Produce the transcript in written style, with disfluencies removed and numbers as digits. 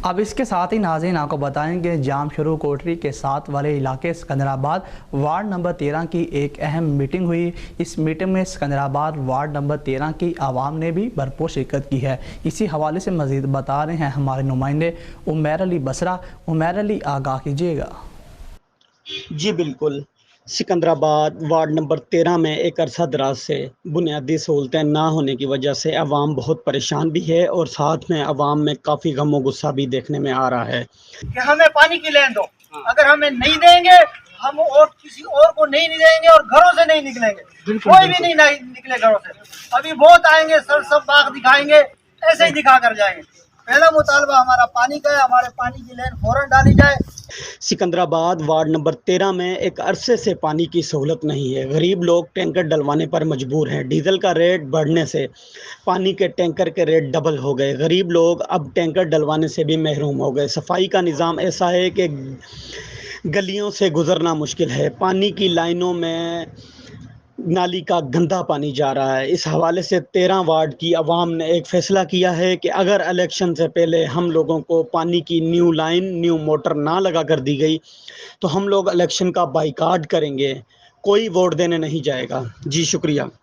اب اس کے ساتھ ہی ناظرین آپ کو بتائیں کہ جام شروع کوٹری کے ساتھ والے علاقے سکندرآباد وارڈ نمبر 13 کی ایک اہم میٹنگ ہوئی۔ اس میٹنگ میں سکندرآباد وارڈ نمبر 13 کی عوام نے بھی بھرپور شرکت کی ہے۔ اسی حوالے سے مزید بتا رہے ہیں ہمارے نمائندے عمیر علی بصرہ۔ عمیر علی، آگاہ کیجیے گا۔ جی بالکل، سکندرآباد وارڈ نمبر 13 میں ایک عرصہ دراز سے بنیادی سہولتیں نہ ہونے کی وجہ سے عوام بہت پریشان بھی ہے اور ساتھ میں عوام میں کافی غم و غصہ بھی دیکھنے میں آ رہا ہے کہ ہمیں پانی کی لین دو، اگر ہمیں نہیں دیں گے ہم اور کسی اور کو نہیں دیں گے اور گھروں سے نہیں نکلیں گے، کوئی بھی نہیں نکلے گھروں سے۔ ابھی بہت آئیں گے، سب باغ دکھائیں گے، ایسے ہی دکھا کر جائیں گے۔ پہلا مطالبہ ہمارا پانی کا ہے، ہمارے پانی کی لین فوراً ڈالی جائے۔ سکندرآباد وارڈ نمبر 13 میں ایک عرصے سے پانی کی سہولت نہیں ہے۔ غریب لوگ ٹینکر ڈلوانے پر مجبور ہیں۔ ڈیزل کا ریٹ بڑھنے سے پانی کے ٹینکر کے ریٹ ڈبل ہو گئے۔ غریب لوگ اب ٹینکر ڈلوانے سے بھی محروم ہو گئے۔ صفائی کا نظام ایسا ہے کہ گلیوں سے گزرنا مشکل ہے۔ پانی کی لائنوں میں نالی کا گندا پانی جا رہا ہے۔ اس حوالے سے 13 وارڈ کی عوام نے ایک فیصلہ کیا ہے کہ اگر الیکشن سے پہلے ہم لوگوں کو پانی کی نیو موٹر نہ لگا کر دی گئی تو ہم لوگ الیکشن کا بائیکاٹ کریں گے، کوئی ووٹ دینے نہیں جائے گا۔ جی شکریہ۔